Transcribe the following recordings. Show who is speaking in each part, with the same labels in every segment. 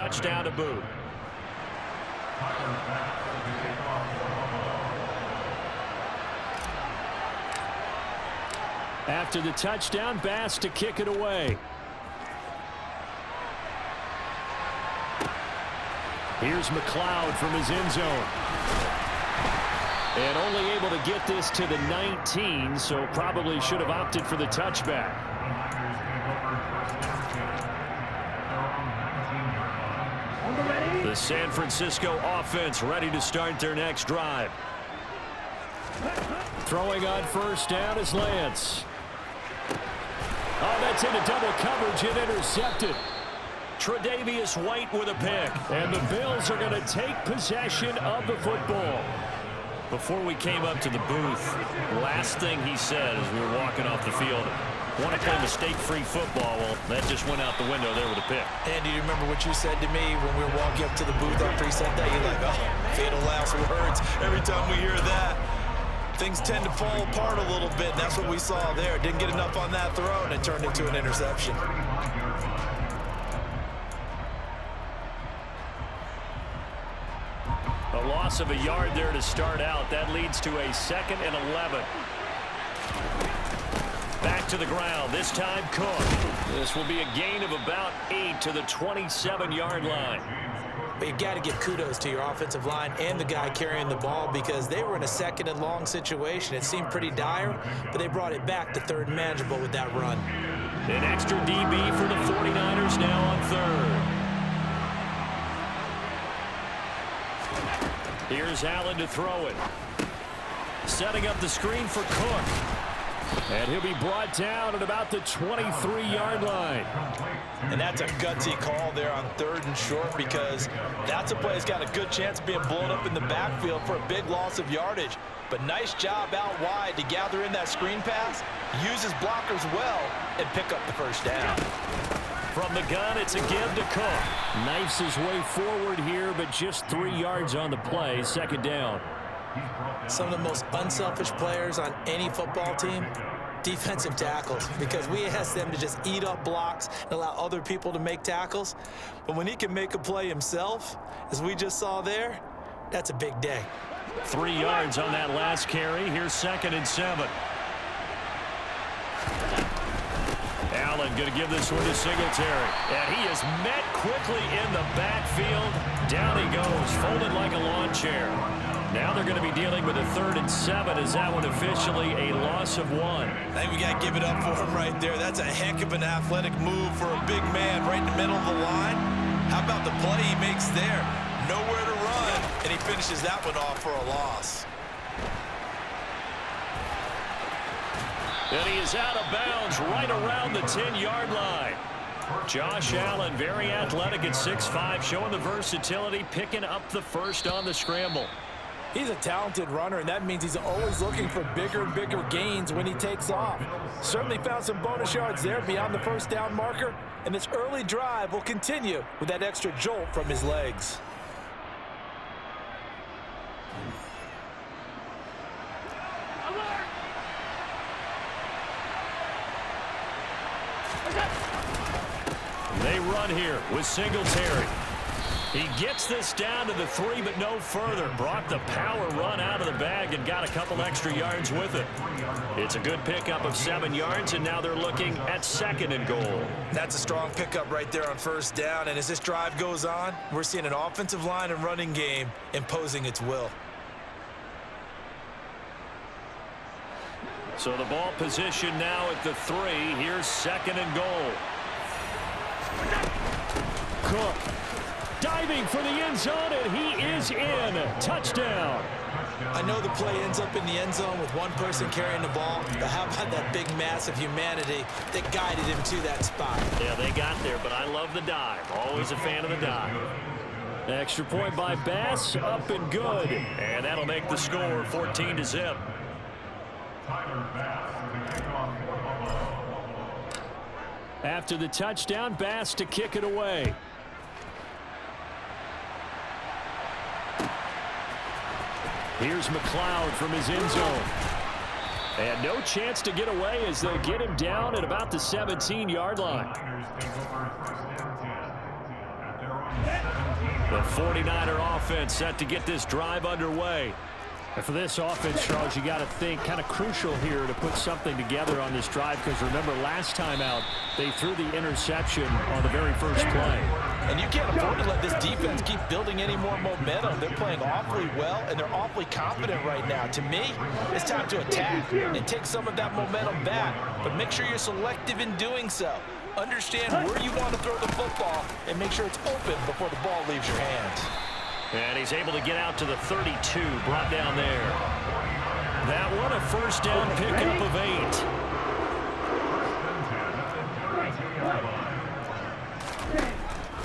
Speaker 1: touchdown to boot. After the touchdown, Bass to kick it away. Here's McLeod from his end zone. And only able to get this to the 19, so probably should have opted for the touchback. The San Francisco offense ready to start their next drive. Throwing on first down is Lance. Oh, that's into double coverage and intercepted. Tre'Davious White with a pick. And the Bills are going to take possession of the football. Before we came up to the booth, last thing he said as we were walking off the field, want to play mistake-free football. Well, that just went out the window there with a pick.
Speaker 2: Andy, do you remember what you said to me when we were walking up to the booth after he said that? You're like, oh, fatal last words. Every time we hear that, things tend to fall apart a little bit, and that's what we saw there. Didn't get enough on that throw, and it turned into an interception.
Speaker 1: A loss of a yard there to start out. That leads to a 2nd and 11. Back to the ground. This time Cook. This will be a gain of about 8 to the 27-yard line.
Speaker 2: But you've got to give kudos to your offensive line and the guy carrying the ball because they were in a 2nd and long situation. It seemed pretty dire, but they brought it back to 3rd and manageable with that run.
Speaker 1: An extra DB for the 49ers now on 3rd. Here's Allen to throw it. Setting up the screen for Cook. And he'll be brought down at about the 23-yard line.
Speaker 2: And that's a gutsy call there on 3rd and short because that's a play that's got a good chance of being blown up in the backfield for a big loss of yardage. But nice job out wide to gather in that screen pass, use his blockers well, and pick up the first down.
Speaker 1: From the gun, it's a give to Cook. Knifes his way forward here, but just 3 yards on the play. 2nd down.
Speaker 2: Some of the most unselfish players on any football team, defensive tackles, because we ask them to just eat up blocks and allow other people to make tackles. But when he can make a play himself, as we just saw there, that's a big day.
Speaker 1: 3 yards on that last carry. Here's 2nd and 7. Allen going to give this one to Singletary. And he is met quickly in the backfield. Down he goes, folded like a lawn chair. Now they're going to be dealing with a 3rd and 7. Is that one officially a loss of 1?
Speaker 2: I think we got to give it up for him right there. That's a heck of an athletic move for a big man right in the middle of the line. How about the play he makes there? Nowhere to run, and he finishes that one off for a loss.
Speaker 1: And he is out of bounds right around the 10-yard line. Josh Allen, very athletic at 6'5", showing the versatility, picking up the first on the scramble.
Speaker 3: He's a talented runner, and that means he's always looking for bigger and bigger gains when he takes off. Certainly found some bonus yards there beyond the first down marker, and this early drive will continue with that extra jolt from his legs.
Speaker 1: They run here with Singletary. He gets this down to the 3, but no further. Brought the power run out of the bag and got a couple extra yards with it. It's a good pickup of 7 yards, and now they're looking at 2nd and goal.
Speaker 2: That's a strong pickup right there on first down, and as this drive goes on, we're seeing an offensive line and running game imposing its will.
Speaker 1: So the ball position now at the 3. Here's 2nd and goal. Cook diving for the end zone, and he is in. Touchdown.
Speaker 2: I know the play ends up in the end zone with one person carrying the ball, but how about that big mass of humanity that guided him to that spot?
Speaker 1: Yeah, they got there, but I love the dive. Always a fan of the dive. Extra point by Bass, up and good. And that'll make the score 14-0. After the touchdown, Bass to kick it away. Here's McLeod from his end zone. And no chance to get away as they'll get him down at about the 17-yard line. The 49er offense set to get this drive underway. And for this offense, Charles, you got to think kind of crucial here to put something together on this drive, because remember last time out they threw the interception on the very first play.
Speaker 2: And you can't afford to let this defense keep building any more momentum. They're playing awfully well, and they're awfully confident right now. To me, it's time to attack and take some of that momentum back, but make sure you're selective in doing so. Understand where you want to throw the football and make sure it's open before the ball leaves your hands.
Speaker 1: And he's able to get out to the 32, brought down there. That one a first down pickup of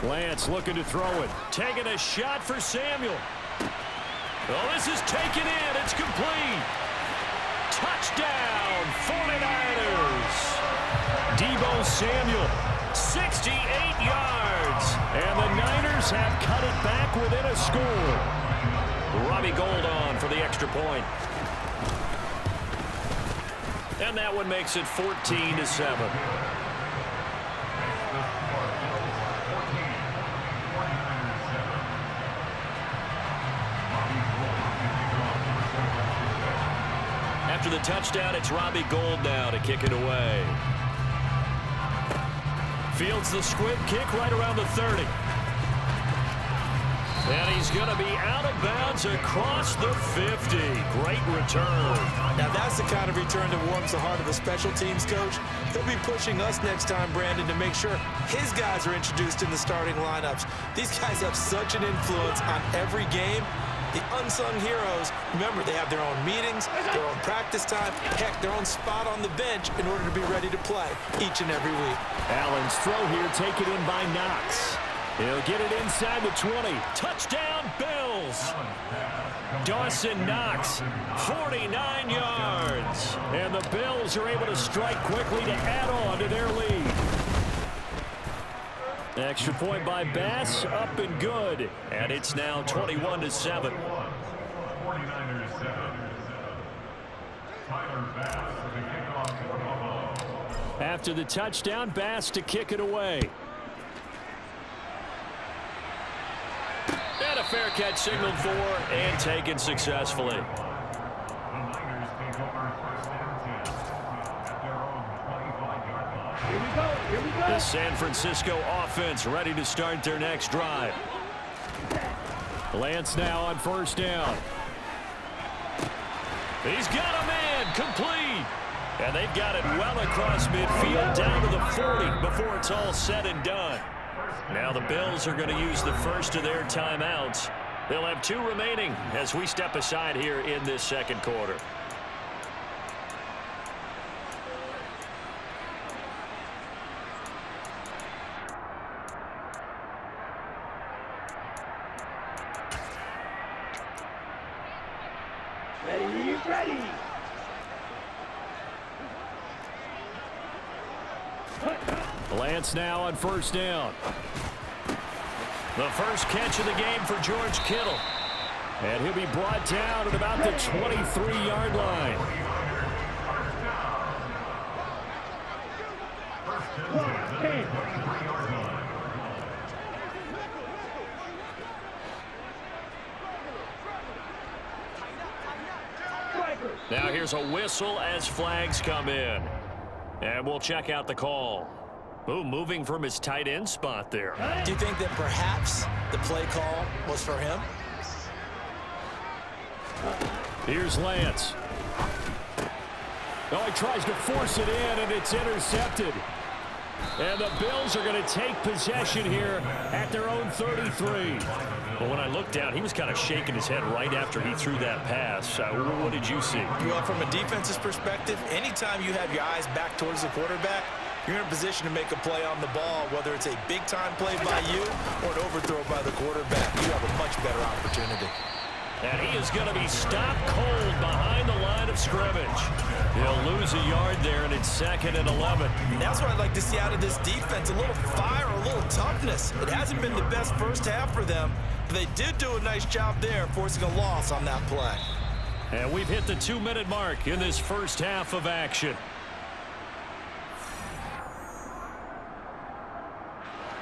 Speaker 1: 8. Lance looking to throw it. Taking a shot for Samuel. Oh, this is taken in. It's complete. Touchdown, 49ers. Deebo Samuel, 68 yards. And the Niners have cut it back within a score. Robbie Gould on for the extra point. And that one makes it 14-7. After the touchdown, it's Robbie Gould now to kick it away. Fields the squib kick right around the 30. And he's going to be out of bounds across the 50. Great return.
Speaker 2: Now that's the kind of return that warms the heart of a special teams coach. He'll be pushing us next time, Brandon, to make sure his guys are introduced in the starting lineups. These guys have such an influence on every game. The unsung heroes, remember, they have their own meetings, their own practice time, heck, their own spot on the bench in order to be ready to play each and every week.
Speaker 1: Allen's throw here taken in by Knox. He'll get it inside the 20. Touchdown, Bills. Dawson Knox, 49 yards. And the Bills are able to strike quickly to add on to their lead. Extra point by Bass, up and good. And it's now 21-7. After the touchdown, Bass to kick it away. And a fair catch signaled for and taken successfully. The San Francisco offense ready to start their next drive. Lance now on first down. He's got a man complete. And they've got it well across midfield down to the 40 before it's all said and done. Now the Bills are going to use the first of their timeouts. They'll have 2 remaining as we step aside here in this second quarter.
Speaker 4: Ready.
Speaker 1: Lance now on first down. The first catch of the game for George Kittle. And he'll be brought down at about the 23-yard line. Now here's a whistle as flags come in. And we'll check out the call. Ooh, moving from his tight end spot there.
Speaker 2: Do you think that perhaps the play call was for him?
Speaker 1: Here's Lance. Oh, he tries to force it in, and it's intercepted. And the Bills are going to take possession here at their own 33. But when I looked down, he was kind of shaking his head right after he threw that pass. What did you see?
Speaker 2: Well, from a defense's perspective, anytime you have your eyes back towards the quarterback, you're in a position to make a play on the ball, whether it's a big-time play by you or an overthrow by the quarterback. You have a much better opportunity.
Speaker 1: And he is going to be stopped cold behind the line of scrimmage. He'll lose a yard there, and it's 2nd and 11.
Speaker 2: And that's what I'd like to see out of this defense, a little fire, a little toughness. It hasn't been the best first half for them, but they did do a nice job there, forcing a loss on that play.
Speaker 1: And we've hit the 2-minute mark in this first half of action.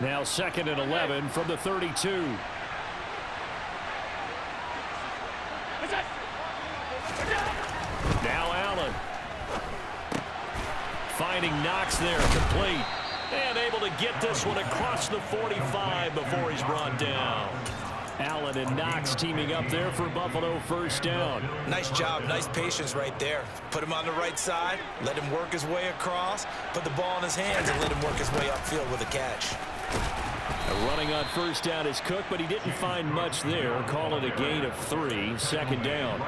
Speaker 1: Now 2nd and 11 from the 32. finding Knox there, complete. And able to get this one across the 45 before he's brought down. Allen and Knox teaming up there for Buffalo first down.
Speaker 2: Nice job, nice patience right there. Put him on the right side, let him work his way across, put the ball in his hands, and let him work his way upfield with a catch.
Speaker 1: Running on first down is Cook, but he didn't find much there. Call it a gain of 3, second down.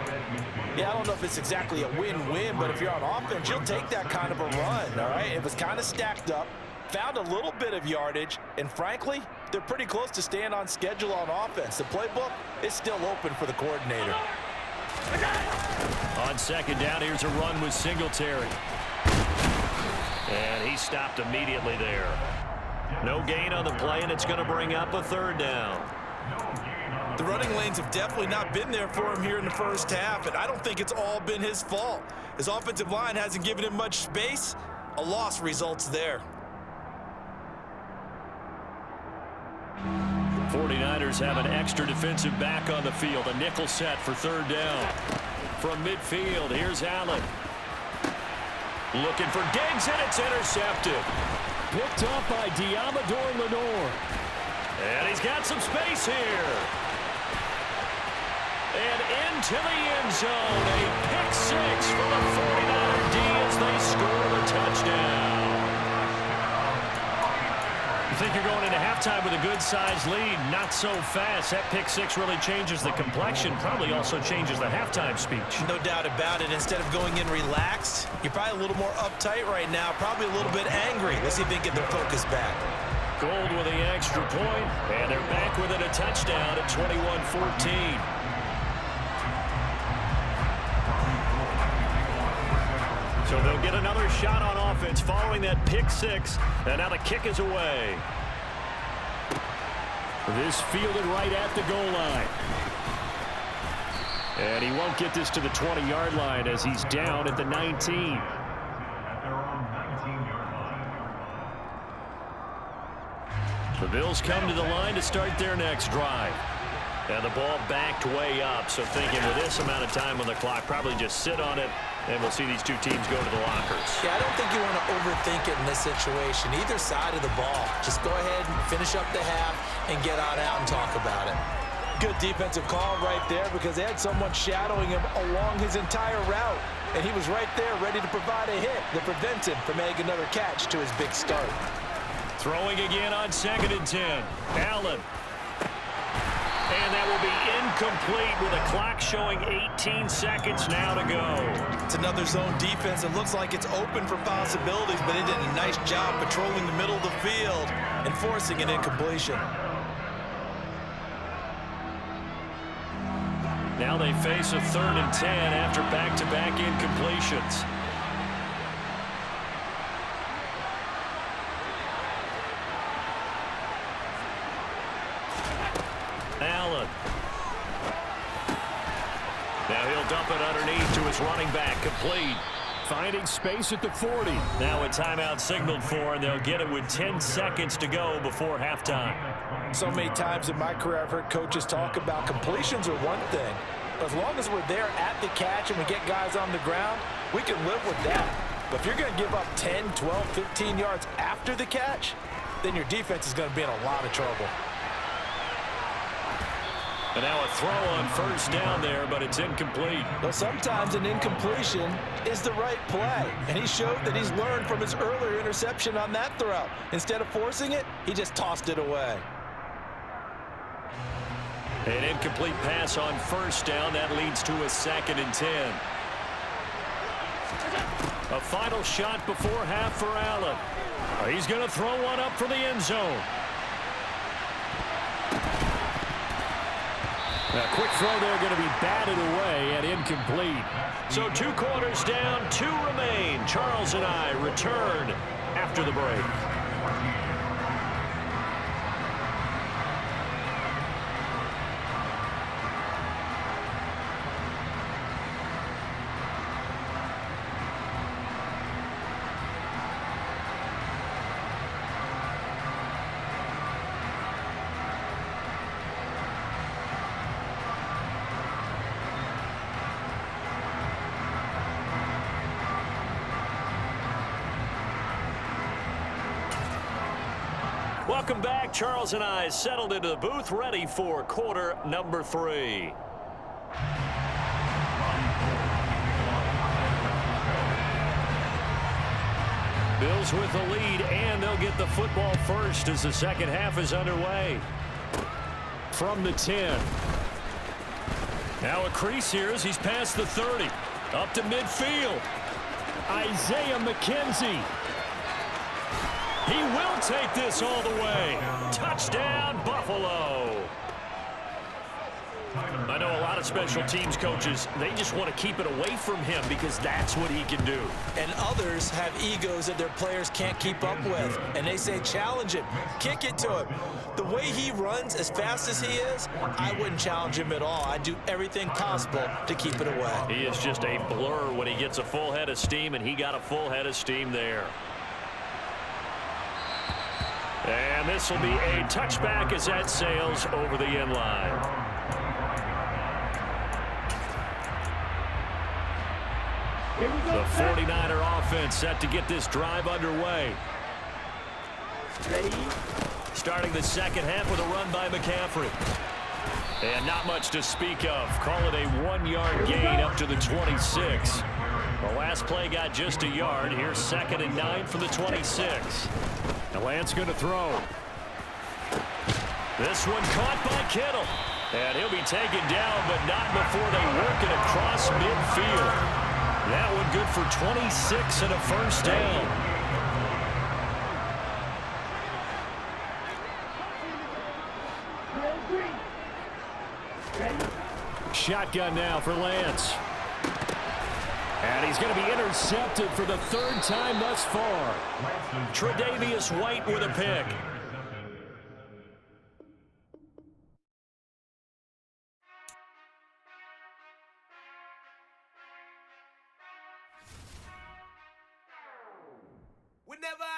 Speaker 2: Yeah, I don't know if it's exactly a win-win, but if you're on offense, you'll take that kind of a run, all right? It was kind of stacked up, found a little bit of yardage, and frankly, they're pretty close to staying on schedule on offense. The playbook is still open for the coordinator.
Speaker 1: On second down, here's a run with Singletary. And he stopped immediately there. No gain on the play, and it's going to bring up a third down.
Speaker 2: The running lanes have definitely not been there for him here in the first half, and I don't think it's all been his fault. His offensive line hasn't given him much space. A loss results there.
Speaker 1: 49ers have an extra defensive back on the field. A nickel set for third down. From midfield, here's Allen. Looking for Diggs, and it's intercepted. Picked up by Diamador Lenore. And he's got some space here. And into the end zone. A pick 6 for the 49er D as they score the touchdown. You think you're going into halftime with a good-sized lead. Not so fast. That pick 6 really changes the complexion. Probably also changes the halftime speech.
Speaker 2: No doubt about it. Instead of going in relaxed, you're probably a little more uptight right now. Probably a little bit angry. Let's see if they can get their focus back.
Speaker 1: Gold with the extra point, and they're back within a touchdown at 21-14. So they'll get another shot on offense following that pick 6, and now the kick is away. This fielded right at the goal line. And he won't get this to the 20-yard line as he's down at the 19. The Bills come to the line to start their next drive. And the ball backed way up, so thinking with this amount of time on the clock, probably just sit on it, and we'll see these two teams go to the lockers.
Speaker 2: Yeah, I don't think you want to overthink it in this situation. Either side of the ball. Just go ahead and finish up the half and get on out and talk about it. Good defensive call right there because they had someone shadowing him along his entire route. And he was right there ready to provide a hit that prevents him from making another catch to his big start.
Speaker 1: Throwing again on 2nd and 10. Allen. And that will be incomplete with a clock showing 18 seconds now to go.
Speaker 2: It's another zone defense. It looks like it's open for possibilities, but they did a nice job patrolling the middle of the field and forcing an incompletion.
Speaker 1: Now they face a 3rd and 10 after back-to-back incompletions. Allen. Now he'll dump it underneath to his running back, complete. Finding space at the 40. Now a timeout signaled for, and they'll get it with 10 seconds to go before halftime.
Speaker 3: So many times in my career I've heard coaches talk about completions are one thing. But as long as we're there at the catch and we get guys on the ground, we can live with that. But if you're going to give up 10, 12, 15 yards after the catch, then your defense is going to be in a lot of trouble.
Speaker 1: And now a throw on first down there, but it's incomplete.
Speaker 2: Well, sometimes an incompletion is the right play. And he showed that he's learned from his earlier interception on that throw. Instead of forcing it, he just tossed it away.
Speaker 1: An incomplete pass on first down. That leads to a 2nd and 10. A final shot before half for Allen. He's going to throw one up for the end zone. A quick throw there going to be batted away and incomplete. So 2 quarters down, 2 remain. Charles and I return after the break. Welcome back. Charles and I settled into the booth, ready for quarter number 3. Bills with the lead, and they'll get the football first as the second half is underway. From the 10. Now a crease here as he's past the 30. Up to midfield. Isaiah McKenzie. He will take this all the way. Touchdown, Buffalo. I know a lot of special teams coaches, they just want to keep it away from him because that's what he can do.
Speaker 3: And others have egos that their players can't keep up with. And they say, challenge him, kick it to him. The way he runs as fast as he is, I wouldn't challenge him at all. I'd do everything possible to keep it away.
Speaker 1: He is just a blur when he gets a full head of steam, and he got a full head of steam there. And this will be a touchback as that sails over the end line. The 49er offense set to get this drive underway. Starting the second half with a run by McCaffrey. And not much to speak of. Call it a 1-yard gain up to the 26. The last play got just a yard. Here's 2nd and 9 from the 26. Now Lance going to throw. This one caught by Kittle. And he'll be taken down, but not before they work it across midfield. That one good for 26 and a first down. Shotgun now for Lance. And he's going to be intercepted for the 3rd time thus far. Tre'Davious White with a pick.